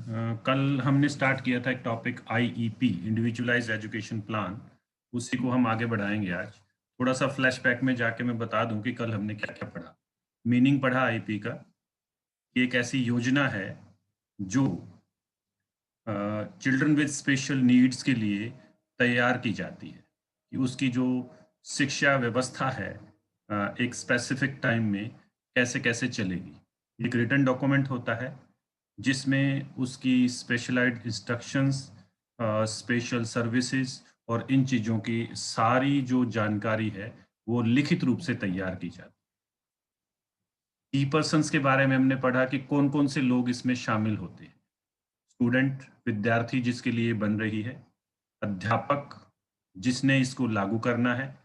कल हमने स्टार्ट किया था एक topic IEP, individualised education plan. उसी को हम आगे बढ़ाएंगे आज। थोड़ा सा फ्लैशबैक में जाके मैं बता दूं कि कल हमने क्या क्या पढ़ा। मीनिंग पढ़ा आईपी का। ये एक ऐसी योजना है जो चिल्ड्रन विद स्पेशल नीड्स के लिए तैयार की जाती है कि उसकी जो शिक्षा व्यवस्था है एक स्पेसिफिक टाइम में कैसे कैसे चलेगी। एक रिटन डॉक्यूमेंट होता है जिसमें उसकी स्पेशलाइज्ड इंस्ट्रक्शंस, स्पेशल सर्विसेज और इन चीज़ों की सारी जो जानकारी है वो लिखित रूप से तैयार की जाती है। की पर्सन्स के बारे में हमने पढ़ा कि कौन कौन से लोग इसमें शामिल होते हैं। स्टूडेंट, विद्यार्थी जिसके लिए बन रही है, अध्यापक जिसने इसको लागू करना है,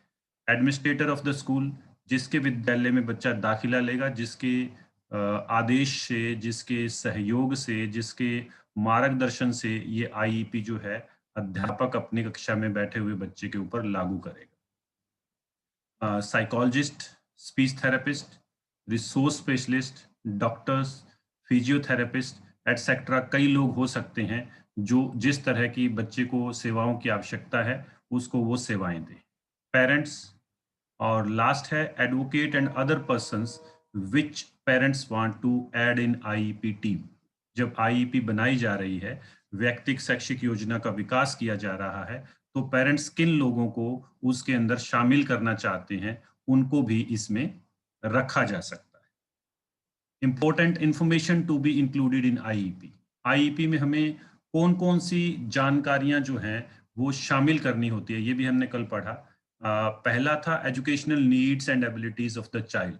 एडमिनिस्ट्रेटर ऑफ द स्कूल जिसके विद्यालय में बच्चा दाखिला लेगा, जिसके आदेश से, जिसके सहयोग से, जिसके मार्गदर्शन से ये आईईपी जो है अध्यापक अपनी कक्षा में बैठे हुए बच्चे के ऊपर लागू करेगा। Psychologist, speech therapist, resource specialist, doctors, physiotherapist etcetera कई लोग हो सकते हैं जो जिस तरह की बच्चे को सेवाओं की आवश्यकता है उसको वो सेवाएं दें। पेरेंट्स, और लास्ट है advocate and other persons which parents want to add in IEP team. जब आईईपी बनाई जा रही है, व्यक्तिगत शैक्षिक योजना का विकास किया जा रहा है, तो पेरेंट्स किन लोगों को उसके अंदर शामिल करना चाहते हैं उनको भी इसमें रखा जा सकता है। Important information to be included in IEP. IEP में हमें कौन कौन सी जानकारियां जो हैं वो शामिल करनी होती है, ये भी हमने कल पढ़ा। पहला था educational needs and abilities of the child,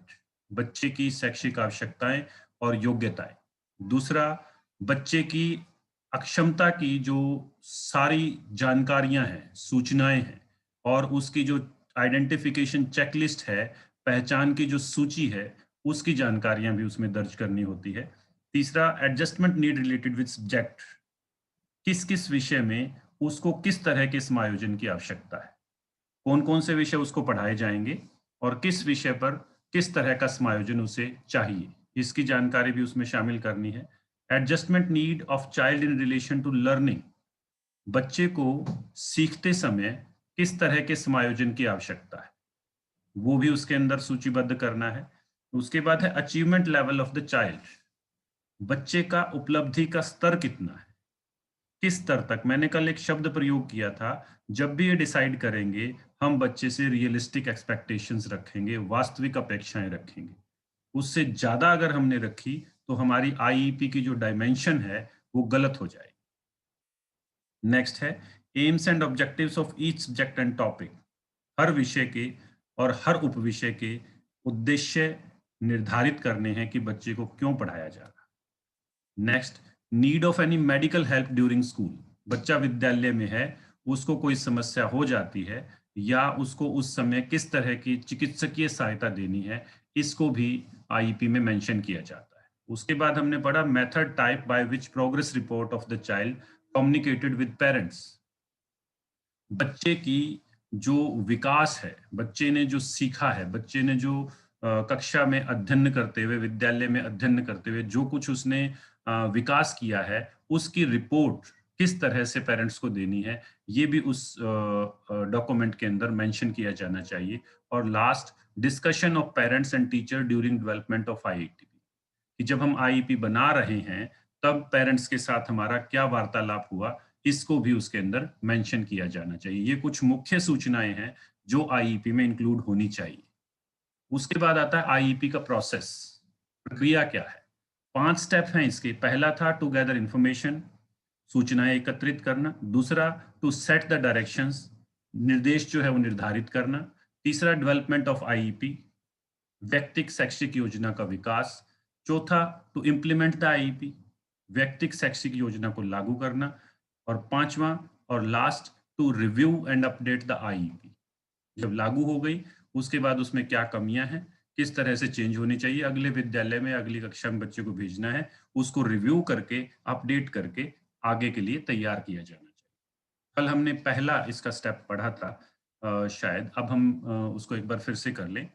बच्चे की शैक्षिक आवश्यकताएं और योग्यताएं। दूसरा, बच्चे की अक्षमता की जो सारी जानकारियां हैं, सूचनाएं हैं, और उसकी जो आइडेंटिफिकेशन चेकलिस्ट है, पहचान की जो सूची है, उसकी जानकारियां भी उसमें दर्ज करनी होती है। तीसरा, adjustment need related with subject, किस किस विषय में उसको किस तरह के समायोजन की आवश्यकता है, कौन कौन से विषय उसको पढ़ाए जाएंगे और किस विषय पर किस तरह का समायोजन उसे चाहिए, इसकी जानकारी भी उसमें शामिल करनी है। Adjustment need of child in relation to learning, बच्चे को सीखते समय किस तरह के समायोजन की आवश्यकता है, वो भी उसके अंदर सूचीबद्ध करना है। उसके बाद है achievement level of the child, बच्चे का उपलब्धि का स्तर कितना है, किस स्तर तक। मैंने कल एक शब्द प्रयोग किया था, जब भी ये डिसाइड करेंगे हम बच्चे से रियलिस्टिक एक्सपेक्टेशंस रखेंगे, वास्तविक अपेक्षाएं रखेंगे। उससे ज्यादा अगर हमने रखी तो हमारी आईईपी की जो डायमेंशन है वो गलत हो जाएगी। नेक्स्ट है aims and objectives of each subject and topic, हर विषय के और हर उपविषय के उद्देश्य निर्धारित करने हैं कि बच्चे को क्यों पढ़ाया जा रहा है। Next, need of any medical help during school, बच्चा विद्यालय में है, उसको कोई समस्या हो जाती है या उसको उस समय किस तरह की चिकित्सकीय सहायता देनी है, इसको भी आईईपी में मेंशन किया जाता है। उसके बाद हमने पढ़ा method type by which progress report of the child communicated with parents, बच्चे की जो विकास है, बच्चे ने जो सीखा है, बच्चे ने जो कक्षा में अध्ययन करते हुए, विद्यालय में अध्ययन करते हुए जो कुछ उसने विकास किया है, उसकी रिपोर्ट किस तरह से पेरेंट्स को देनी है, ये भी उस डॉक्यूमेंट के अंदर मेंशन किया जाना चाहिए। और last, discussion of parents and teacher during development of IEP, कि जब हम आईईपी बना रहे हैं तब पेरेंट्स के साथ हमारा क्या वार्तालाप हुआ, इसको भी उसके अंदर मेंशन किया जाना चाहिए। ये कुछ मुख्य सूचनाएं हैं जो आईईपी में इंक्लूड होनी चाहिए। उसके बाद आता है आईईपी का प्रोसेस, प्रक्रिया क्या है। 5 स्टेप हैं इसके। पहला था टू गैदर इंफॉर्मेशन, सूचनाएं एकत्रित करना। दूसरा, टू सेट द डायरेक्शंस, निर्देश जो है वो निर्धारित करना। तीसरा, डेवलपमेंट ऑफ आईईपी, व्यक्तिगत शैक्षिक योजना का विकास। चौथा, टू इम्प्लीमेंट द आईईपी, व्यक्तिगत शैक्षिक योजना को लागू करना। और पांचवा और last, to review and update the IEP, जब लागू हो गई उसके बाद उसमें क्या कमियां हैं, किस तरह से चेंज होनी चाहिए, अगले विद्यालय में अगली कक्षा में बच्चे को भेजना है, उसको रिव्यू करके अपडेट करके आगे के लिए तैयार किया जाना चाहिए। कल हमने पहला इसका स्टेप पढ़ा था, शायद अब हम उसको एक बार फिर से कर लें।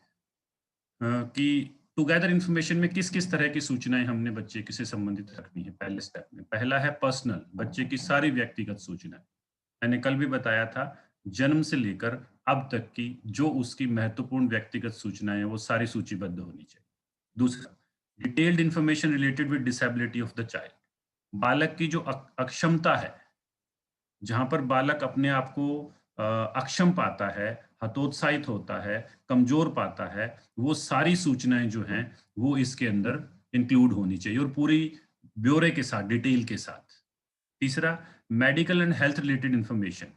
कि टू गैदर इंफॉर्मेशन में किस किस तरह की सूचनाएं हमने बच्चे के से संबंधित रखनी है पहले स्टेप में। पहला है पर्सनल, बच्चे की सारी व्यक्तिगत सूचनाएं। मैंने कल भी बताया था, जन्म से लेकर अब तक की जो उसकी महत्वपूर्ण व्यक्तिगत सूचनाएं हैं वो सारी सूचीबद्ध होनी चाहिए। दूसरा, detailed information related with disability of the child. बालक की जो अक्षमता है, जहां पर बालक अपने आप को अक्षम पाता है, हतोत्साहित होता है, कमजोर पाता है, वो सारी सूचनाएं जो हैं वो इसके अंदर इंक्लूड होनी चाहिए और पूरी ब्यौरे के साथ, डिटेल के साथ। तीसरा, medical and health related information,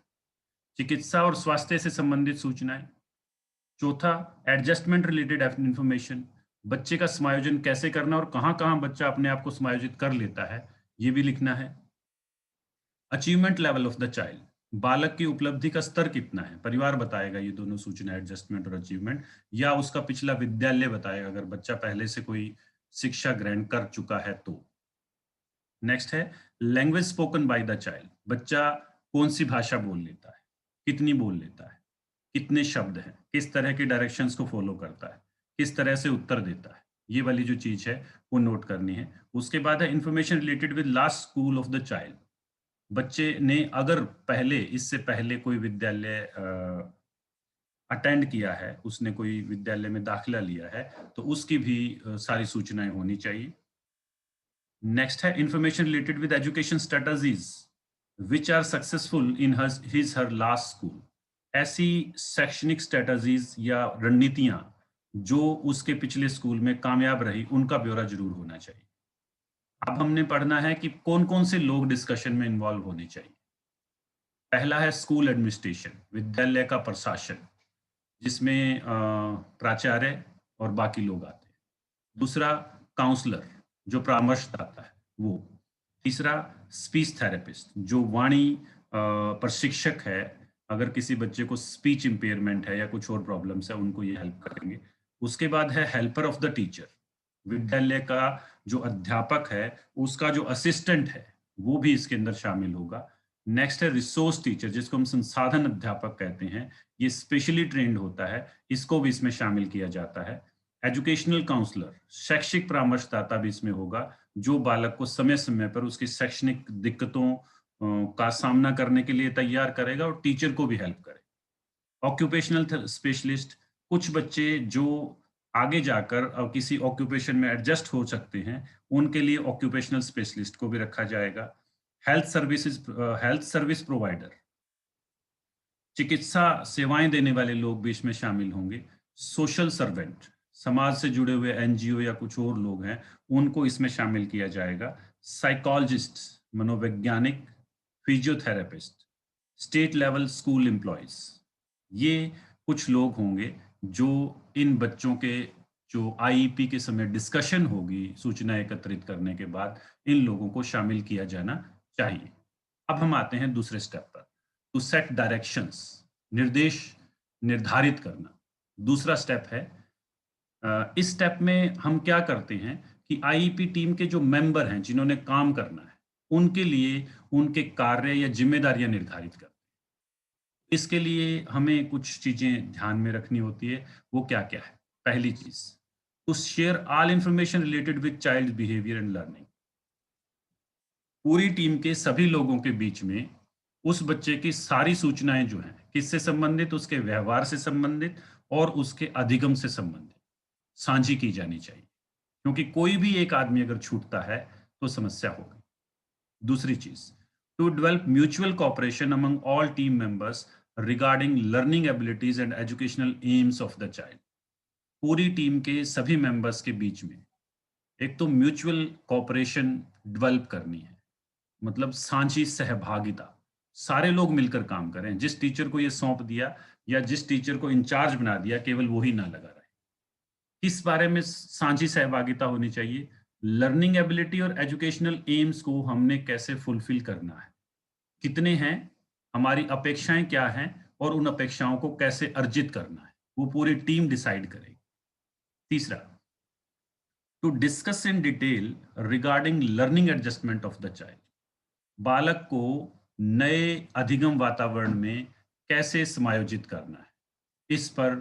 चिकित्सा और स्वास्थ्य से संबंधित सूचनाएं। चौथा, एडजस्टमेंट रिलेटेड इंफॉर्मेशन, बच्चे का समायोजन कैसे करना और कहाँ कहाँ बच्चा अपने आप को समायोजित कर लेता है, ये भी लिखना है। Achievement level of the child, बालक की उपलब्धि का स्तर कितना है, परिवार बताएगा ये दोनों सूचना, एडजस्टमेंट और अचीवमेंट, या उसका पिछला विद्यालय बताएगा अगर बच्चा पहले से कोई शिक्षा ग्रहण कर चुका है तो। नेक्स्ट है language spoken by the child, बच्चा कौन सी भाषा बोल लेता है, कितनी बोल लेता है, कितने शब्द हैं, किस तरह के डायरेक्शंस को फॉलो करता है, किस तरह से उत्तर देता है, ये वाली जो चीज है वो नोट करनी है। उसके बाद है information related with last school of the child, बच्चे ने अगर पहले, इससे पहले कोई विद्यालय अटेंड किया है, उसने कोई विद्यालय में दाखिला लिया है, तो उसकी भी सारी सूचनाएं होनी चाहिए। नेक्स्ट है information related with education strategies which are successful in his her last school, ऐसी शैक्षणिक स्ट्रेटजीज या रणनीतियां जो उसके पिछले स्कूल में कामयाब रही, उनका ब्यौरा जरूर होना चाहिए। अब हमने पढ़ना है कि कौन कौन से लोग डिस्कशन में इन्वॉल्व होने चाहिए। पहला है स्कूल एडमिनिस्ट्रेशन, विद्यालय का प्रशासन, जिसमें प्राचार्य और बाकी लोग आते हैं। दूसरा, काउंसलर, जो परामर्शदाता है वो। तीसरा, स्पीच थेरेपिस्ट, जो वाणी प्रशिक्षक है, अगर किसी बच्चे को स्पीच इंपेयरमेंट है या कुछ और प्रॉब्लम्स है उनको ये हेल्प करेंगे। उसके बाद है हेल्पर ऑफ द टीचर, विद्यालय का जो अध्यापक है उसका जो असिस्टेंट है वो भी इसके अंदर शामिल होगा। नेक्स्ट है रिसोर्स टीचर, जिसको हम संसाधन अध्यापक कहते हैं, ये स्पेशली ट्रेंड होता है, इसको भी इसमें शामिल किया जाता है। एजुकेशनल काउंसलर, शैक्षिक परामर्शदाता भी इसमें होगा, जो बालक को समय समय पर उसकी शैक्षणिक दिक्कतों का सामना करने के लिए तैयार करेगा और टीचर को भी हेल्प करेगा। ऑक्यूपेशनल स्पेशलिस्ट, कुछ बच्चे जो आगे जाकर किसी ऑक्यूपेशन में एडजस्ट हो सकते हैं, उनके लिए ऑक्यूपेशनल स्पेशलिस्ट को भी रखा जाएगा। हेल्थ सर्विस प्रोवाइडर, चिकित्सा सेवाएं देने वाले लोग भी इसमें शामिल होंगे। सोशल सर्वेंट, समाज से जुड़े हुए एनजीओ या कुछ और लोग हैं, उनको इसमें शामिल किया जाएगा। साइकोलॉजिस्ट, मनोवैज्ञानिक, physiotherapist, state level school employees, ये कुछ लोग होंगे जो इन बच्चों के जो आईईपी के समय डिस्कशन होगी सूचना एकत्रित करने के बाद, इन लोगों को शामिल किया जाना चाहिए। अब हम आते हैं दूसरे स्टेप पर, टू सेट डायरेक्शंस, निर्देश निर्धारित करना। दूसरा स्टेप है, इस स्टेप में हम क्या करते हैं कि आईईपी टीम के जो मेंबर हैं जिन्होंने काम करना है, उनके लिए उनके कार्य या जिम्मेदारियां निर्धारित करते हैं। इसके लिए हमें कुछ चीजें ध्यान में रखनी होती है, वो क्या क्या है। पहली चीज, to share all information related with child behaviour and learning, पूरी टीम के सभी लोगों के बीच में उस बच्चे की सारी सूचनाएं जो हैं, किससे संबंधित, उसके व्यवहार से संबंधित और उसके अधिगम से संबंधित, साझी की जानी चाहिए, क्योंकि कोई भी एक आदमी अगर छूटता है तो समस्या होगी। दूसरी चीज, to develop mutual cooperation among all team members regarding learning abilities and educational aims of the child, पूरी टीम के सभी मेंबर्स के बीच में एक तो म्यूचुअल कॉपरेशन डेवलप करनी है, मतलब साझी सहभागिता, सारे लोग मिलकर काम करें। जिस टीचर को ये सौंप दिया या जिस टीचर को इंचार्ज बना दिया केवल वही ना लगा रहे। किस बारे में साझी सहभागिता होनी चाहिए, लर्निंग एबिलिटी और एजुकेशनल एम्स को हमने कैसे फुलफिल करना है, कितने हैं, हमारी अपेक्षाएं क्या हैं और उन अपेक्षाओं को कैसे अर्जित करना है, वो पूरी टीम डिसाइड करेगी। तीसरा, to discuss in detail regarding learning adjustment of the child, बालक को नए अधिगम वातावरण में कैसे समायोजित करना है, इस पर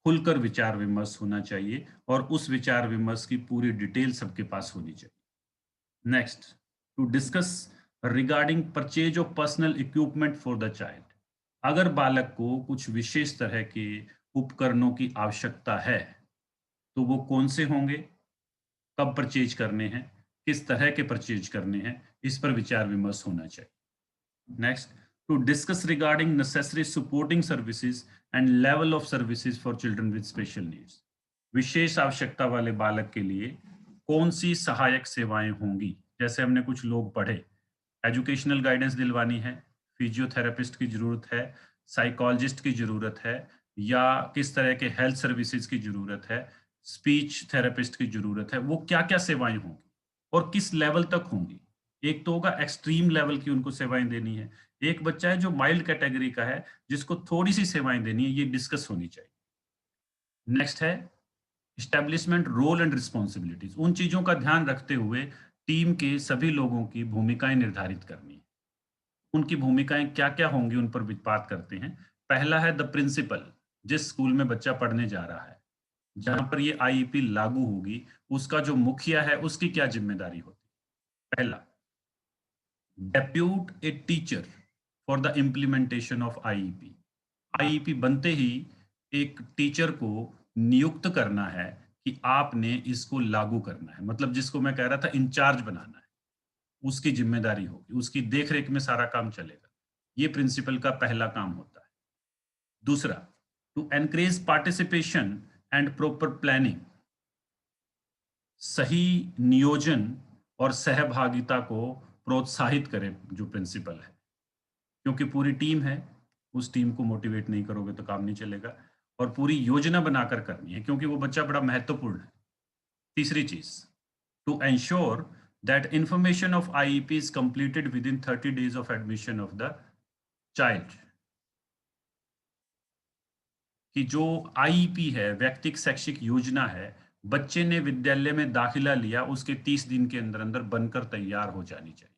खुलकर विचार विमर्श होना चाहिए और उस विचार विमर्श की पूरी डिटेल सबके पास होनी चाहिए। Next, to discuss regarding purchase of personal equipment for the child. अगर बालक को कुछ विशेष तरह के उपकरणों की आवश्यकता है, तो वो कौन से होंगे, कब परचेज करने हैं, किस तरह के परचेज करने हैं, इस पर विचार विमर्श होना चाहिए। Next, to discuss regarding necessary supporting services and level of services for children with special needs. विशेष आवश्यकता वाले बालक के लिए कौन सी सहायक सेवाएं होंगी? जैसे हमने कुछ लोग पढ़े, एजुकेशनल गाइडेंस दिलवानी है, फिजियोथेरेपिस्ट की जरूरत है, साइकोलॉजिस्ट की जरूरत है, या किस तरह के हेल्थ सर्विसेज की जरूरत है, स्पीच थेरेपिस्ट की जरूरत है, वो क्या क्या सेवाएं होंगी और किस लेवल तक होंगी? एक तो होगा एक्सट्रीम लेवल की उनको सेवाएं देनी है, एक बच्चा है जो माइल्ड कैटेगरी का है जिसको थोड़ी सी सेवाएं देनी है, ये डिस्कस होनी चाहिए। नेक्स्ट है एस्टेब्लिशमेंट रोल एंड रिस्पॉन्सिबिलिटीज। उन चीजों का ध्यान रखते हुए टीम के सभी लोगों की भूमिकाएं निर्धारित करनी है। उनकी भूमिकाएं क्या क्या होंगी उन पर बात करते हैं। पहला है द प्रिंसिपल। जिस स्कूल में बच्चा पढ़ने जा रहा है, जहां पर ये आईईपी लागू होगी, उसका जो मुखिया है उसकी क्या जिम्मेदारी होती है। पहला, depute a teacher for the implementation of IEP. IEP बनते ही एक टीचर को नियुक्त करना है कि आपने इसको लागू करना है, मतलब जिसको मैं कह रहा था इंचार्ज बनाना है, उसकी जिम्मेदारी होगी, उसकी देखरेख में सारा काम चलेगा। ये प्रिंसिपल का पहला काम होता है। दूसरा, to encourage participation and proper planning. सही नियोजन और सहभागिता को प्रोत्साहित करें जो प्रिंसिपल है, क्योंकि पूरी टीम है, उस टीम को मोटिवेट नहीं करोगे तो काम नहीं चलेगा। और पूरी योजना बनाकर करनी है, क्योंकि वो बच्चा बड़ा महत्वपूर्ण है। तीसरी चीज, to ensure that information of IEP is completed within 30 days of admission of the child. कि जो आईईपी है, व्यक्तिगत शैक्षिक योजना है, बच्चे ने विद्यालय में दाखिला लिया, उसके 30 दिन के अंदर अंदर बनकर तैयार हो जानी चाहिए,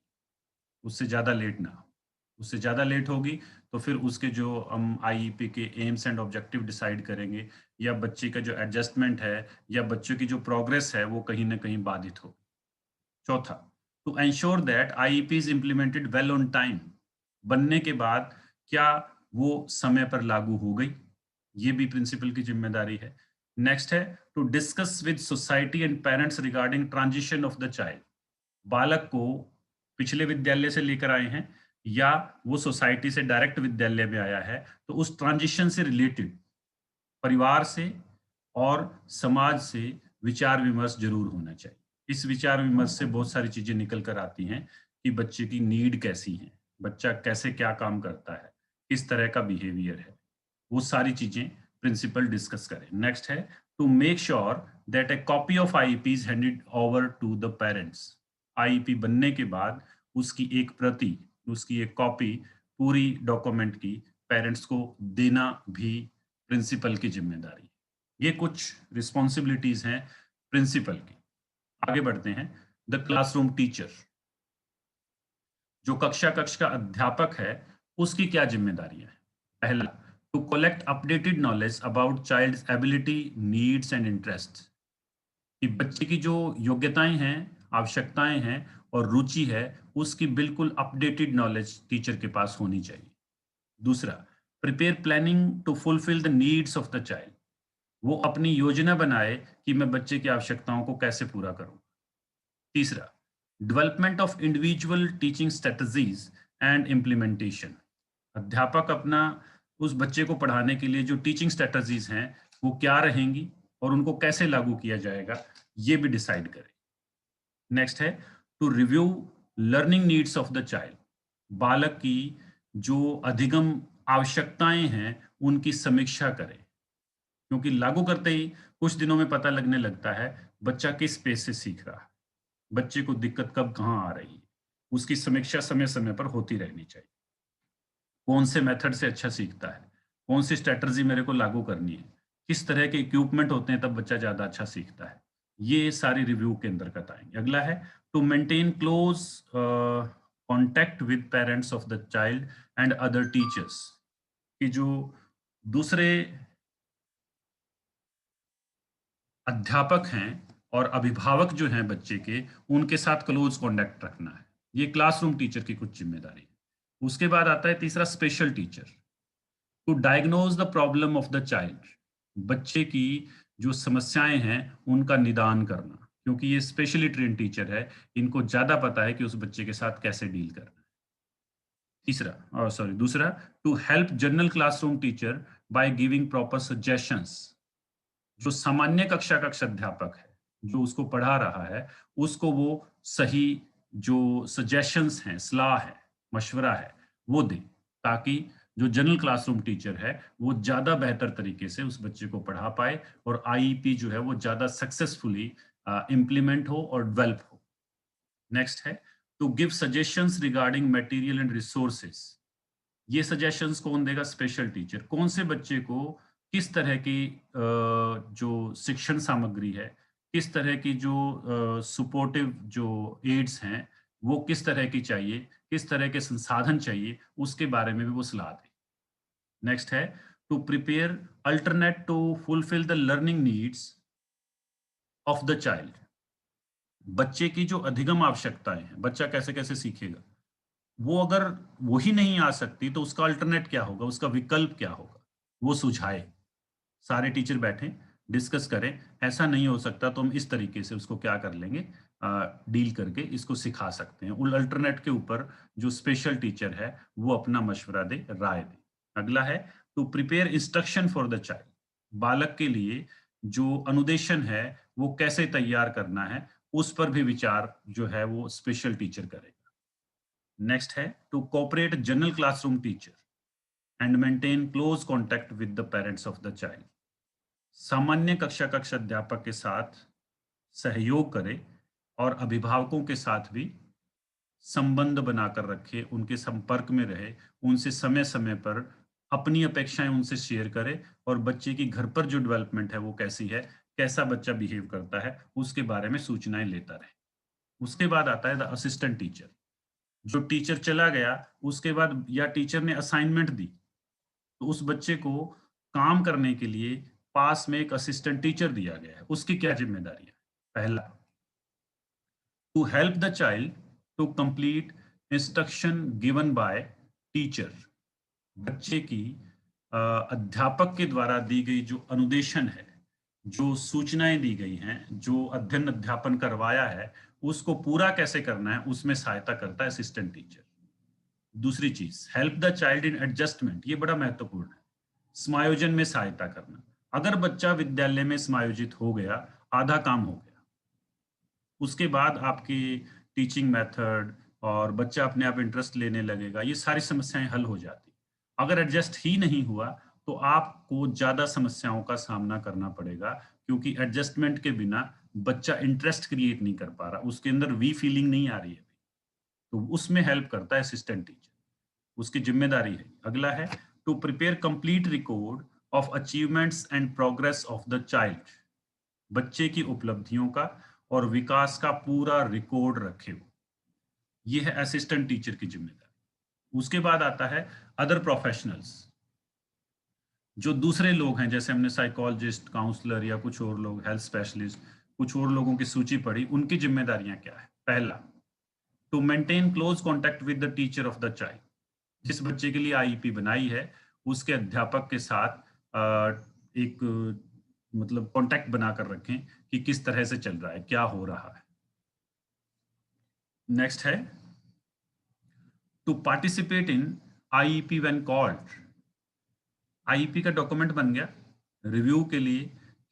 उससे ज्यादा लेट ना हो। उससे ज्यादा लेट होगी तो फिर उसके जो हम आईईपी के एम्स एंड ऑब्जेक्टिव डिसाइड करेंगे, या बच्चे का जो एडजस्टमेंट है या बच्चों की जो प्रोग्रेस है वो कहीं ना कहीं बाधित होगी। चौथा, to ensure that IEP is implemented well on time. बनने के बाद क्या वो समय पर लागू हो गई, ये भी प्रिंसिपल की जिम्मेदारी है। नेक्स्ट है to discuss with society and parents regarding transition of the child. बालक को पिछले विद्यालय से लेकर आए हैं या वो सोसाइटी से डायरेक्ट विद्यालय में आया है, तो उस ट्रांजिशन से रिलेटेड परिवार से और समाज से विचार विमर्श जरूर होना चाहिए। इस विचार विमर्श से बहुत सारी चीजें निकल कर आती हैं कि बच्चे की नीड कैसी है, बच्चा कैसे क्या काम करता है, किस तरह का बिहेवियर है, वो सारी चीजें प्रिंसिपल डिस्कस करें। नेक्स्ट है to make sure that a copy of IEP is handed over to the parents. IEP बनने के बाद उसकी एक प्रति, उसकी एक कॉपी पूरी डॉक्यूमेंट की पेरेंट्स को देना भी प्रिंसिपल की जिम्मेदारी है। ये कुछ रिस्पॉन्सिबिलिटीज हैं प्रिंसिपल की। आगे बढ़ते हैं, द क्लासरूम टीचर। जो कक्ष का अध्यापक है, उसकी क्या जिम्मेदारी है। पहला, to collect updated knowledge about child's ability, needs and interest. कि बच्चे की जो योग्यताएं हैं, आवश्यकताएं हैं और रुचि है, उसकी बिल्कुल अपडेटेड नॉलेज टीचर के पास होनी चाहिए। दूसरा, prepare planning to fulfil the needs of the child. वो अपनी योजना बनाए कि मैं बच्चे की आवश्यकताओं को कैसे पूरा करूं। तीसरा, development of individual teaching strategies and implementation. अध्यापक अपना उस बच्चे को पढ़ाने के लिए जो टीचिंग स्ट्रेटजीज हैं वो क्या रहेंगी और उनको कैसे लागू किया जाएगा, ये भी डिसाइड करें। नेक्स्ट है to review learning needs of the child. बालक की जो अधिगम आवश्यकताएं हैं उनकी समीक्षा करें, क्योंकि लागू करते ही कुछ दिनों में पता लगने लगता है बच्चा किस पेस से सीख रहा है, बच्चे को दिक्कत कब कहाँ आ रही है। उसकी समीक्षा समय समय पर होती रहनी चाहिए। कौन से मेथड से अच्छा सीखता है, कौन सी स्ट्रेटजी मेरे को लागू करनी है, किस तरह के इक्विपमेंट होते हैं तब बच्चा ज्यादा अच्छा सीखता है। ये सारी रिव्यू के अंतर्गत आएंगे। अगला है to maintain close contact with parents of the child and other teachers. कि जो दूसरे अध्यापक हैं और अभिभावक जो हैं बच्चे के, उनके साथ क्लोज कॉन्टेक्ट रखना है। ये क्लासरूम टीचर की कुछ जिम्मेदारी है। उसके बाद आता है तीसरा, special teacher, to diagnose the problem of the child. बच्चे की जो समस्याएं हैं उनका निदान करना, क्योंकि ये स्पेशली ट्रेन टीचर है, इनको ज्यादा पता है कि उस बच्चे के साथ कैसे डील करना है। दूसरा, to help general classroom teacher by giving proper suggestions. जो सामान्य कक्षा का अध्यापक है, जो उसको पढ़ा रहा है, उसको वो सही जो सजेशंस हैं, सलाह है, मशवरा है, वो दे, ताकि जो जनरल क्लासरूम टीचर है वो ज्यादा बेहतर तरीके से उस बच्चे को पढ़ा पाए और आईईपी जो है वो ज्यादा सक्सेसफुली इम्प्लीमेंट हो और डेवलप हो। नेक्स्ट है, to give suggestions regarding material and resources. ये सजेशंस कौन देगा? Special teacher. कौन से बच्चे को किस तरह की जो शिक्षण सामग्री है, किस तरह की जो सपोर्टिव जो एड्स हैं, वो किस तरह की चाहिए, किस तरह के संसाधन चाहिए, उसके बारे में भी वो सलाह दे। नेक्स्ट है, to prepare alternate to fulfil the learning needs of the child. बच्चे की जो अधिगम आवश्यकताएं हैं, बच्चा कैसे कैसे सीखेगा, वो अगर वही नहीं आ सकती तो उसका अल्टरनेट क्या होगा, उसका विकल्प क्या होगा, वो सुझाए। सारे टीचर बैठें, डिस्कस करें, ऐसा नहीं हो सकता तो हम इस तरीके से उसको क्या कर लेंगे, डील करके इसको सिखा सकते हैं। उन अल्टरनेट के ऊपर जो स्पेशल टीचर है वो अपना मशवरा दे, राय दे। अगला है, to prepare instruction for the child. बालक के लिए जो अनुदेशन है वो कैसे तैयार करना है, उस पर भी विचार जो है वो स्पेशल टीचर करेगा। नेक्स्ट है, to cooperate general classroom teacher and maintain close contact with the parents of the child. सामान्य कक्षा अध्यापक के साथ सहयोग करे और अभिभावकों के साथ भी संबंध बनाकर रखे, उनके संपर्क में रहे, उनसे समय समय पर अपनी अपेक्षाएं उनसे शेयर करे और बच्चे की घर पर जो डेवलपमेंट है वो कैसी है, कैसा बच्चा बिहेव करता है, उसके बारे में सूचनाएं लेता रहे। उसके बाद आता है द असिस्टेंट टीचर। जो टीचर चला गया उसके बाद या टीचर ने असाइनमेंट दी, तो उस बच्चे को काम करने के लिए पास में एक असिस्टेंट टीचर दिया गया है, उसकी क्या जिम्मेदारी है? पहला, to help the child to complete instruction given by teacher. बच्चे की अध्यापक के द्वारा दी गई जो अनुदेशन है, जो सूचनाएं दी गई हैं, जो अध्ययन अध्यापन करवाया है, उसको पूरा कैसे करना है उसमें सहायता करता है असिस्टेंट टीचर। दूसरी चीज, help the child in adjustment. ये बड़ा महत्वपूर्ण है, समायोजन में सहायता करना। अगर बच्चा विद्यालय में समायोजित हो गया, आधा काम हो गया। उसके बाद आपकी टीचिंग मेथड और बच्चा अपने आप इंटरेस्ट लेने लगेगा, ये सारी समस्याएं हल हो जाती। अगर एडजस्ट ही नहीं हुआ तो आपको ज्यादा समस्याओं का सामना करना पड़ेगा, क्योंकि एडजस्टमेंट के बिना बच्चा इंटरेस्ट क्रिएट नहीं कर पा रहा, उसके अंदर वी फीलिंग नहीं आ रही है। तो उसमें हेल्प करता है असिस्टेंट टीचर, उसकी जिम्मेदारी है। अगला है, to prepare complete record of achievements and progress of the child. बच्चे की उपलब्धियों का और विकास का पूरा रिकॉर्ड रखे हो, ये है असिस्टेंट टीचर की जिम्मेदारी। उसके बाद आता है अदर प्रोफेशनल्स। जो दूसरे लोग हैं, जैसे हमने साइकोलॉजिस्ट, काउंसलर या कुछ और लोग, हेल्थ स्पेशलिस्ट, कुछ और लोगों की सूची पढ़ी, उनकी जिम्मेदारियां क्या है? पहला, to maintain close contact with the teacher of the child. जिस बच्चे के लिए आईईपी बनाई है उसके अध्यापक के साथ एक मतलब कांटेक्ट बनाकर रखें कि किस तरह से चल रहा है, क्या हो रहा है। नेक्स्ट है, to participate in IEP when called. IEP का डॉक्यूमेंट बन गया, रिव्यू के लिए,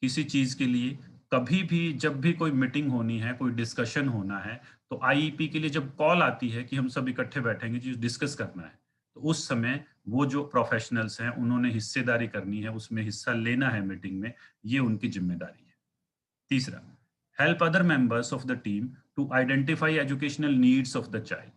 किसी चीज के लिए, कभी भी जब भी कोई मीटिंग होनी है, कोई डिस्कशन होना है, तो आईईपी के लिए जब कॉल आती है कि हम सब इकट्ठे बैठेंगे, चीज डिस्कस करना है, तो उस समय वो जो प्रोफेशनल्स हैं उन्होंने हिस्सेदारी करनी है, उसमें हिस्सा लेना है मीटिंग में, ये उनकी जिम्मेदारी है। तीसरा, help other members of the team to identify educational needs of the child.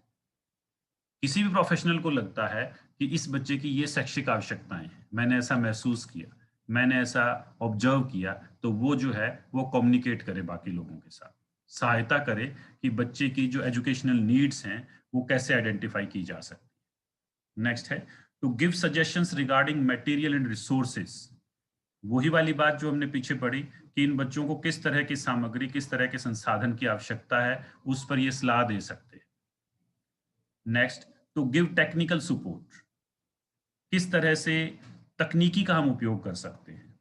किसी भी प्रोफेशनल को लगता है कि इस बच्चे की ये शैक्षिक आवश्यकताएं हैं, मैंने ऐसा महसूस किया, मैंने ऐसा ऑब्जर्व किया, तो वो जो है वो कम्युनिकेट करे बाकी लोगों के साथ, सहायता करे कि बच्चे की जो एजुकेशनल नीड्स हैं वो कैसे आइडेंटिफाई की जा सकती। नेक्स्ट है, to give suggestions regarding material and resources. वही वाली बात जो हमने पीछे पढ़ी कि इन बच्चों को किस तरह की सामग्री, किस तरह के संसाधन की आवश्यकता है, उस पर ये सलाह दे सकते हैं। Next, to give technical support, किस तरह से तकनीकी का हम उपयोग कर सकते हैं,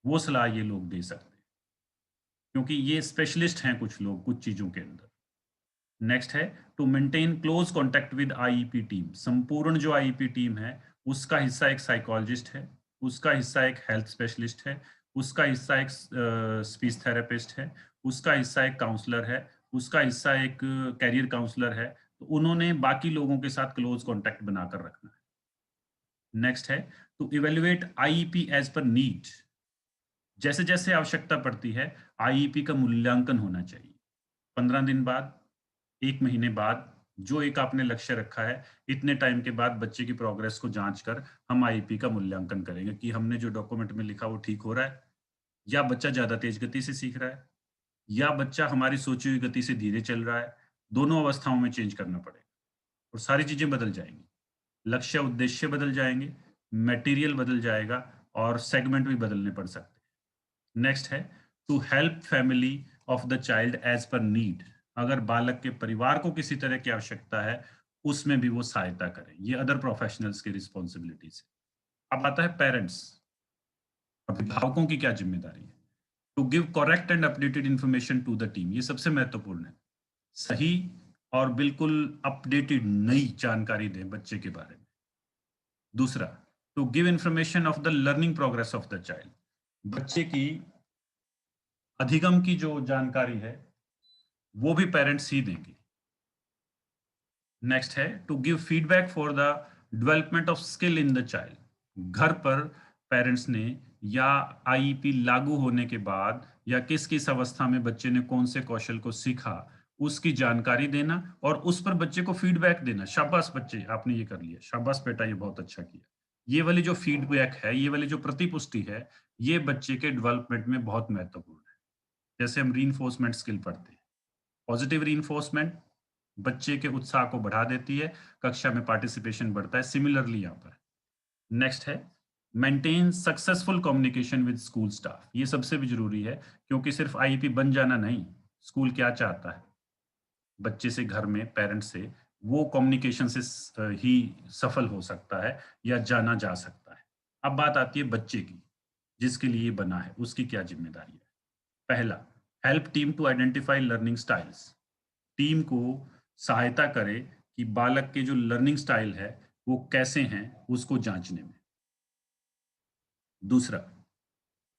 वो सलाह ये लोग दे सकते हैं, क्योंकि ये स्पेशलिस्ट हैं कुछ लोग कुछ चीज़ों के अंदर। नेक्स्ट है to maintain close contact with IEP team, संपूर्ण जो आईईपी टीम है उसका हिस्सा एक साइकोलॉजिस्ट है, उसका हिस्सा एक हेल्थ स्पेशलिस्ट है, उसका हिस्सा एक स्पीच थेरेपिस्ट है, उसका हिस्सा एक काउंसलर है, उसका हिस्सा एक कैरियर काउंसलर है। तो उन्होंने बाकी लोगों के साथ क्लोज कॉन्टैक्ट बनाकर रखना है। नेक्स्ट है to evaluate IEP as per need, जैसे जैसे आवश्यकता पड़ती है आईईपी का मूल्यांकन होना चाहिए। 15 दिन बाद, 1 महीने बाद, जो एक आपने लक्ष्य रखा है, इतने टाइम के बाद बच्चे की प्रोग्रेस को जांच कर हम आईईपी का मूल्यांकन करेंगे कि हमने जो डॉक्यूमेंट में लिखा वो ठीक हो रहा है, या बच्चा ज़्यादा तेज गति से सीख रहा है, या बच्चा हमारी सोची हुई गति से धीरे चल रहा है। दोनों अवस्थाओं में चेंज करना पड़ेगा और सारी चीज़ें बदल जाएँगी। लक्ष्य, उद्देश्य बदल जाएँगे, मटेरियल बदल जाएगा और सेगमेंट भी बदलने पड़ सकते हैं। नेक्स्ट है to help family of the child as per need, अगर बालक के परिवार को किसी तरह की आवश्यकता है उसमें भी वो सहायता करें। ये अदर प्रोफेशनल्स की रिस्पॉन्सिबिलिटीज है। अब आता है पेरेंट्स, अभिभावकों की क्या जिम्मेदारी है। To give correct and updated information to the team, ये सबसे महत्वपूर्ण है। सही और बिल्कुल अपडेटेड नई जानकारी दें बच्चे के बारे में। दूसरा, to give information of the learning progress of the child, बच्चे की अधिगम की जो जानकारी है वो भी पेरेंट्स ही देंगे। नेक्स्ट है to give feedback for the development of skill in the child, घर पर पेरेंट्स ने या आईईपी लागू होने के बाद या किस किस अवस्था में बच्चे ने कौन से कौशल को सीखा, उसकी जानकारी देना और उस पर बच्चे को फीडबैक देना। शाबाश बच्चे, आपने ये कर लिया, शाबाश बेटा, ये बहुत अच्छा किया। ये वाली जो फीडबैक है, ये वाली जो प्रतिपुष्टि है, ये बच्चे के डेवलपमेंट में बहुत महत्वपूर्ण है। जैसे हम रीइंफोर्समेंट स्किल पढ़ते हैं, पॉजिटिव रीइंफोर्समेंट बच्चे के उत्साह को बढ़ा देती है, कक्षा में पार्टिसिपेशन बढ़ता है। सिमिलरली यहाँ पर नेक्स्ट है maintain successful communication with school staff, ये सबसे भी जरूरी है, क्योंकि सिर्फ आईपी बन जाना नहीं, स्कूल क्या चाहता है बच्चे से, घर में पेरेंट्स से, वो कम्युनिकेशन से ही सफल हो सकता है या जाना जा सकता है। अब बात आती है बच्चे की, जिसके लिए बना है उसकी क्या जिम्मेदारी है। पहला, help team to identify learning styles, team को सहायता करे कि बालक के जो लर्निंग स्टाइल है वो कैसे हैं उसको जांचने में। दूसरा,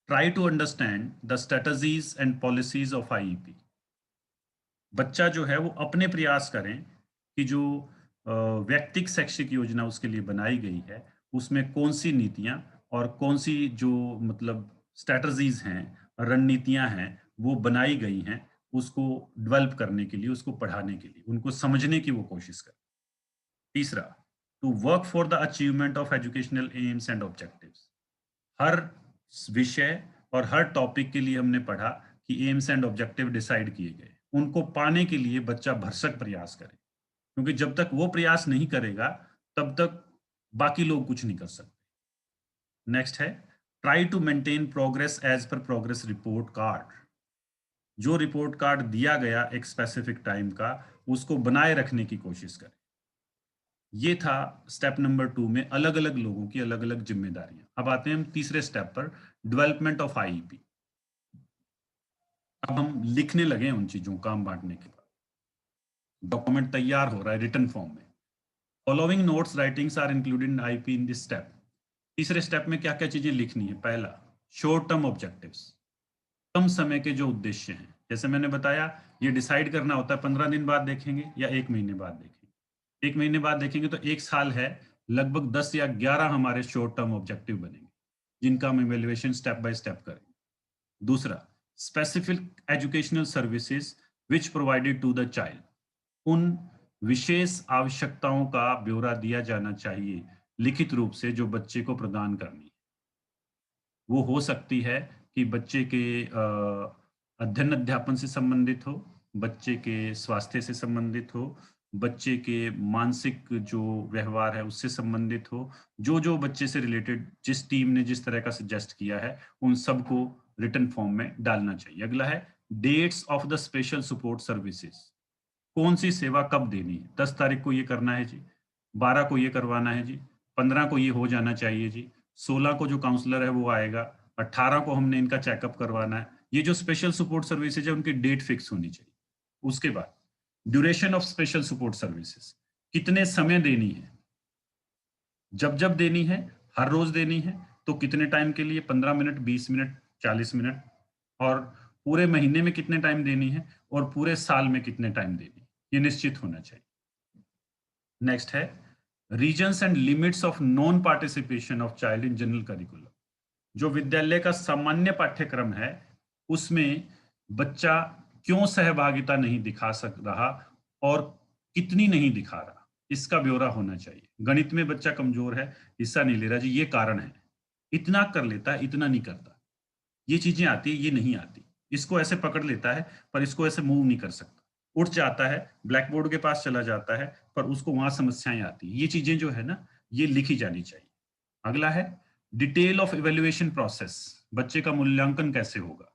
try to understand the strategies and policies of IEP, बच्चा जो है वो अपने प्रयास करें कि जो व्यक्तिगत शैक्षिक योजना उसके लिए बनाई गई है उसमें कौन सी नीतियां और कौन सी जो मतलब स्ट्रेटजीज हैं, रणनीतियां हैं, वो बनाई गई हैं उसको डेवलप करने के लिए, उसको पढ़ाने के लिए, उनको समझने की वो कोशिश करें। तीसरा, to work for the achievement of educational aims and objectives, हर विषय और हर टॉपिक के लिए हमने पढ़ा कि एम्स एंड ऑब्जेक्टिव डिसाइड किए गए, उनको पाने के लिए बच्चा भरसक प्रयास करे, क्योंकि जब तक वो प्रयास नहीं करेगा तब तक बाकी लोग कुछ नहीं कर सकते। नेक्स्ट है try to maintain progress as per progress report card, जो रिपोर्ट कार्ड दिया गया एक स्पेसिफिक टाइम का, उसको बनाए रखने की कोशिश करें। ये था स्टेप नंबर 2 में अलग अलग लोगों की अलग अलग जिम्मेदारियां। अब आते हैं हम तीसरे स्टेप पर, डेवलपमेंट ऑफ आईईपी। अब हम लिखने लगे हैं उन चीजों, काम बांटने के बाद डॉक्यूमेंट तैयार हो रहा है रिटन फॉर्म में। Following notes writings are included in IP in this step, तीसरे स्टेप में क्या क्या चीजें लिखनी है। पहला, शॉर्ट टर्म ऑब्जेक्टिव्स, कम समय के जो उद्देश्य हैं, जैसे मैंने बताया ये डिसाइड करना होता है 15 दिन बाद देखेंगे या 1 महीने बाद देखेंगे। 1 महीने बाद देखेंगे तो 1 साल है, लगभग 10 या 11 हमारे शॉर्ट टर्म ऑब्जेक्टिव बनेंगे जिनका हम इवेल्युएशन स्टेप बाय स्टेप करेंगे। दूसरा, specific educational services which provided to the child, उन विशेष आवश्यकताओं का ब्यौरा दिया जाना चाहिए लिखित रूप से जो बच्चे को प्रदान करनी है। वो हो सकती है कि बच्चे के अध्ययन अध्यापन से संबंधित हो, बच्चे के स्वास्थ्य से संबंधित हो, बच्चे के मानसिक जो व्यवहार है उससे संबंधित हो, जो जो बच्चे से रिलेटेड जिस टीम ने जिस तरह का सजेस्ट किया है उन सबको रिटन फॉर्म में डालना चाहिए। अगला है dates of the special support services, कौन सी सेवा कब देनी है। 10 तारीख को ये करना है जी, 12 को ये करवाना है जी, 15 को ये हो जाना चाहिए जी, 16 को जो काउंसलर है वो आएगा, 18 को हमने इनका चेकअप करवाना है। ये जो स्पेशल सपोर्ट सर्विसेज है उनकी डेट फिक्स होनी चाहिए। उसके बाद duration of special support services, कितने समय देनी है, जब जब देनी है, हर रोज देनी है तो कितने टाइम के लिए, 15 मिनट, 20 मिनट, 40 मिनट, और पूरे महीने में कितने टाइम देनी है, और पूरे साल में कितने टाइम देनी है, ये निश्चित होना चाहिए। नेक्स्ट है reasons and limits of non participation of child in general curriculum, जो विद्यालय का सामान्य पाठ्यक्रम है उसमें बच्चा क्यों सहभागिता नहीं दिखा सक रहा और कितनी नहीं दिखा रहा, इसका ब्यौरा होना चाहिए। गणित में बच्चा कमजोर है, हिस्सा नहीं ले रहा जी, ये कारण है, इतना कर लेता है, इतना नहीं करता, ये चीजें आती है, ये नहीं आती, इसको ऐसे पकड़ लेता है पर इसको ऐसे मूव नहीं कर सकता, उठ जाता है, ब्लैक बोर्ड के पास चला जाता है पर उसको वहां समस्याएं आती है। ये चीजें जो है ना, ये लिखी जानी चाहिए। अगला है डिटेल ऑफ इवेल्युएशन प्रोसेस, बच्चे का मूल्यांकन कैसे होगा,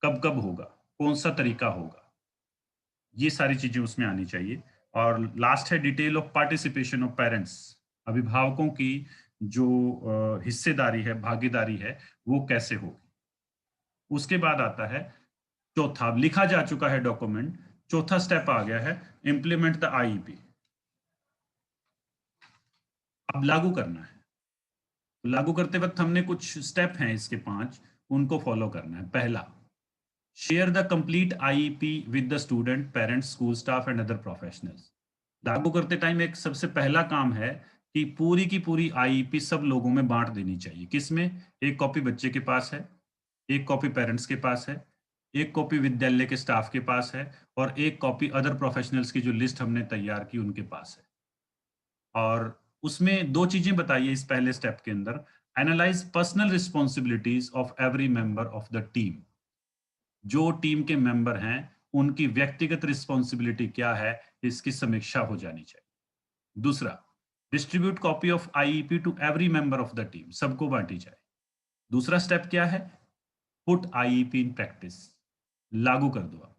कब कब होगा, कौन सा तरीका होगा, ये सारी चीजें उसमें आनी चाहिए। और लास्ट है detail of participation of parents, अभिभावकों की जो हिस्सेदारी है, भागीदारी है, वो कैसे होगी। उसके बाद आता है चौथा, लिखा जा चुका है डॉक्यूमेंट, चौथा स्टेप आ गया है इंप्लीमेंट द आईईपी, अब लागू करना है। तो लागू करते वक्त हमने कुछ स्टेप हैं इसके 5, उनको फॉलो करना है। पहला, share the complete IEP with the student, parents, school staff and other professionals. लागू करते टाइम एक सबसे पहला काम है कि पूरी की पूरी आईईपी सब लोगों में बांट देनी चाहिए। किसमें, एक कॉपी बच्चे के पास है, एक कॉपी पेरेंट्स के पास है, एक कॉपी विद्यालय के स्टाफ के पास है, और एक कॉपी अदर प्रोफेशनल्स की जो लिस्ट हमने तैयार की उनके पास है। और उसमें 2 चीजें बताइए इस पहले स्टेप के अंदर, analyse personal responsibilities of every member of the team, जो टीम के मेंबर हैं उनकी व्यक्तिगत रिस्पॉन्सिबिलिटी क्या है, इसकी समीक्षा हो जानी चाहिए। दूसरा, distribute copy of IEP to every member of the team, सबको बांटी जाए। दूसरा स्टेप क्या है, पुट आईईपी इन प्रैक्टिस, लागू कर दो आप।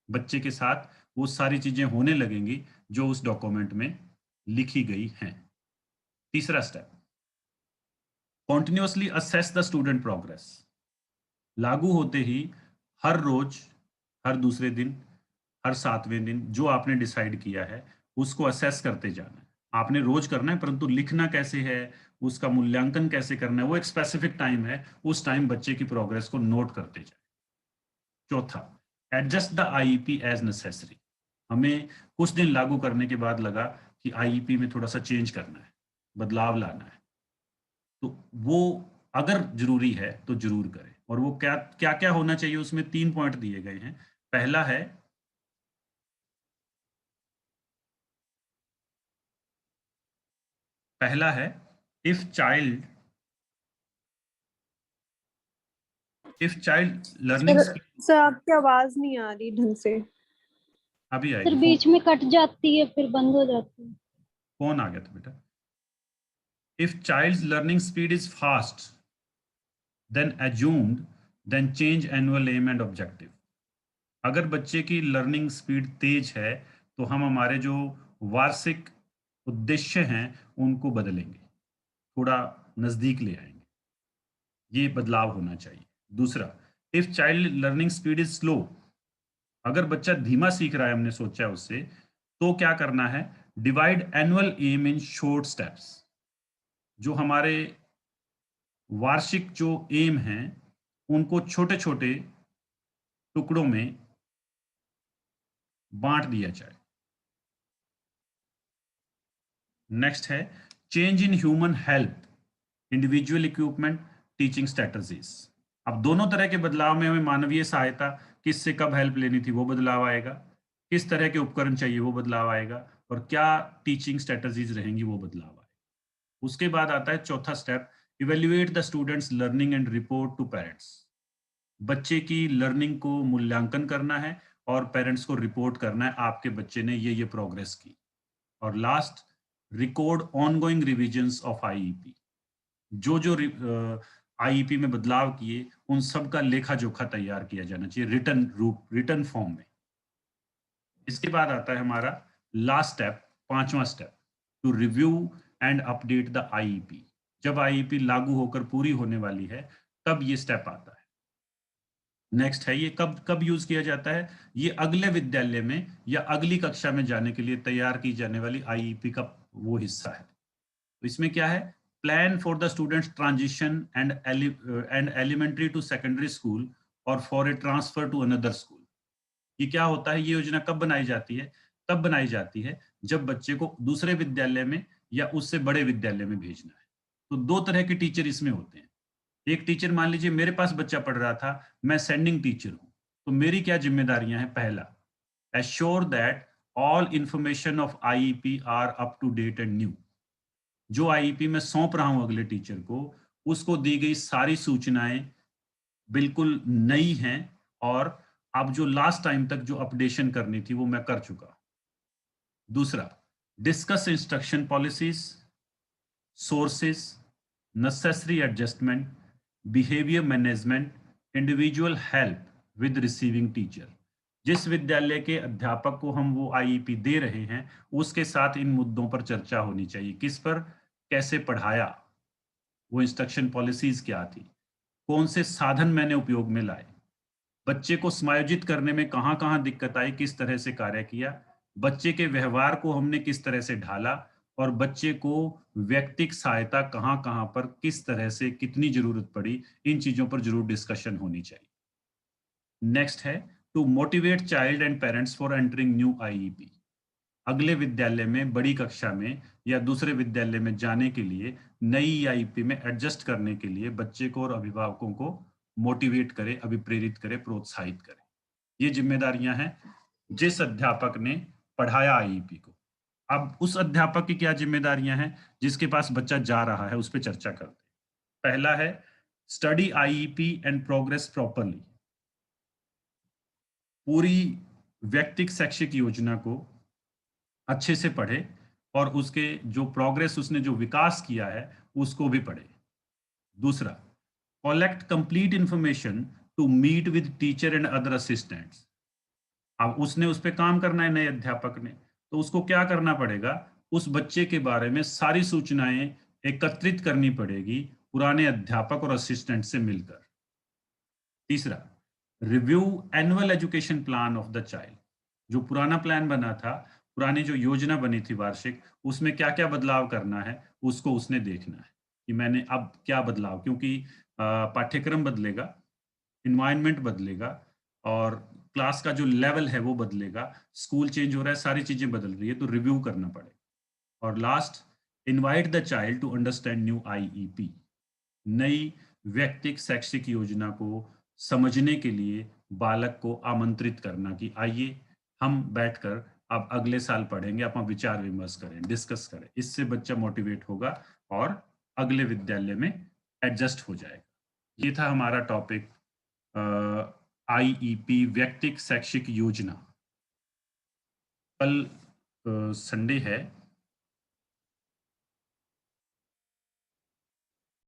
बच्चे के साथ वो सारी चीजें होने लगेंगी जो उस डॉक्यूमेंट में लिखी गई हैं। तीसरा step, continuously assess the student progress, लागू होते ही हर रोज, हर दूसरे दिन, हर 7वें दिन जो आपने डिसाइड किया है उसको असेस करते जाना है। आपने रोज करना है, परंतु लिखना कैसे है, उसका मूल्यांकन कैसे करना है, वो एक स्पेसिफिक टाइम है, उस टाइम बच्चे की प्रोग्रेस को नोट करते जाए। चौथा, adjust the IEP as necessary, हमें कुछ दिन लागू करने के बाद लगा कि आईईपी में थोड़ा सा चेंज करना है, बदलाव लाना है, तो वो अगर जरूरी है तो जरूर करें। और वो क्या क्या क्या होना चाहिए, उसमें 3 पॉइंट दिए गए हैं। पहला है, पहला है if child, if child learning sir speed, sir आपकी आवाज नहीं आ रही ढंग से। अभी फिर आएगी, फोन, बीच में कट जाती है, फिर बंद हो जाती है। फोन आ गया था बेटा। If child learning speed is fast then assumed, then change annual aim and objective, अगर बच्चे की लर्निंग स्पीड तेज है तो हम हमारे जो वार्षिक उद्देश्य हैं उनको बदलेंगे, थोड़ा नजदीक ले आएंगे, ये बदलाव होना चाहिए। दूसरा, if child learning speed is slow, अगर बच्चा धीमा सीख रहा है, हमने सोचा उससे, तो क्या करना है, divide annual aim in short steps, जो हमारे वार्षिक जो एम हैं उनको छोटे छोटे टुकड़ों में बांट दिया जाए। नेक्स्ट है change in human help, individual equipment, teaching strategies. अब दोनों तरह के बदलाव में हमें मानवीय सहायता, किससे कब हेल्प लेनी थी वो बदलाव आएगा, किस तरह के उपकरण चाहिए वो बदलाव आएगा, और क्या टीचिंग स्ट्रेटजीज रहेंगी वो बदलाव आएगा। उसके बाद आता है चौथा step, evaluate the students learning and report to parents, बच्चे की लर्निंग को मूल्यांकन करना है और पेरेंट्स को रिपोर्ट करना है आपके बच्चे ने ये प्रोग्रेस की। और last, record ongoing revisions of IEP, जो जो आईईपी में बदलाव किए, उन सब का लेखा जोखा तैयार किया जाना चाहिए रिटर्न फॉर्म में। इसके बाद आता है हमारा लास्ट स्टेप, 5वां step, to review and update the IEP. जब आईईपी लागू होकर पूरी होने वाली है तब ये स्टेप आता है। नेक्स्ट है, ये कब कब यूज किया जाता है? ये अगले विद्यालय में या अगली कक्षा में जाने के लिए तैयार की जाने वाली आईईपी का वो हिस्सा है। तो इसमें क्या है? Plan for the students transition and elementary to secondary school और for a transfer to another school. ये क्या होता है? ये योजना कब बनाई जाती है? तब बनाई जाती है जब बच्चे को दूसरे विद्यालय में या उससे बड़े विद्यालय में भेजना है। तो दो तरह के टीचर इसमें होते हैं। एक टीचर, मान लीजिए मेरे पास बच्चा पढ़ रहा था, मैं सेंडिंग टीचर हूं, तो मेरी क्या जिम्मेदारियां हैं? पहला, assure that all information of IEP are up to date and new. जो आईईपी मैं सौंप रहा हूं अगले टीचर को, उसको दी गई सारी सूचनाएं बिल्कुल नई हैं और अब जो लास्ट टाइम तक जो अपडेशन करनी थी वो मैं कर चुका। दूसरा, discuss instruction policies, sources, necessary adjustment, behavior management, individual help with receiving teacher। जिस विद्यालय के अध्यापक को हम वो आईईपी दे रहे हैं उसके साथ इन मुद्दों पर चर्चा होनी चाहिए। किस पर? कैसे पढ़ाया, वो इंस्ट्रक्शन पॉलिसीज क्या थी, कौन से साधन मैंने उपयोग में लाए, बच्चे को समायोजित करने में कहाँ कहाँ दिक्कत आई, किस तरह से कार्य किया, बच्चे के व्यवहार को हमने किस तरह से ढाला, और बच्चे को व्यक्तिक सहायता कहाँ कहाँ पर किस तरह से कितनी जरूरत पड़ी, इन चीजों पर जरूर डिस्कशन होनी चाहिए। नेक्स्ट है, to motivate child and parents for entering new IEP. अगले विद्यालय में, बड़ी कक्षा में या दूसरे विद्यालय में जाने के लिए, नई आईईपी में एडजस्ट करने के लिए बच्चे को और अभिभावकों को मोटिवेट करे, अभिप्रेरित करे, प्रोत्साहित करे। ये जिम्मेदारियां हैं जिस अध्यापक ने पढ़ाया आईईपी को। अब उस अध्यापक की क्या जिम्मेदारियां हैं जिसके पास बच्चा जा रहा है, उस पर चर्चा करते हैं। पहला है, study IEP and progress properly. पूरी व्यक्तिक शैक्षिक योजना को अच्छे से पढ़े और उसके जो प्रोग्रेस, उसने जो विकास किया है उसको भी पढ़े। दूसरा, collect complete information to meet with teacher and other assistants. अब उसने उस पर काम करना है, नए अध्यापक ने, तो उसको क्या करना पड़ेगा? उस बच्चे के बारे में सारी सूचनाएं एकत्रित करनी पड़ेगी पुराने अध्यापक और असिस्टेंट से मिलकर। तीसरा, review annual education plan of the child. जो पुराना प्लान बना था, पुरानी जो योजना बनी थी वार्षिक, उसमें क्या क्या बदलाव करना है उसको उसने देखना है कि मैंने अब क्या बदलाव, क्योंकि पाठ्यक्रम बदलेगा, इन्वायरमेंट बदलेगा और क्लास का जो लेवल है वो बदलेगा, स्कूल चेंज हो रहा है, सारी चीजें बदल रही है, तो रिव्यू करना पड़ेगा। और last, invite the child to understand new IEP. नई व्यक्तिक शैक्षिक योजना को समझने के लिए बालक को आमंत्रित करना कि आइए हम बैठकर अब अगले साल पढ़ेंगे, आप विचार विमर्श करें, डिस्कस करें। इससे बच्चा मोटिवेट होगा और अगले विद्यालय में एडजस्ट हो जाएगा। ये था हमारा टॉपिक, आईईपी, व्यक्तिक शैक्षिक योजना। कल संडे है,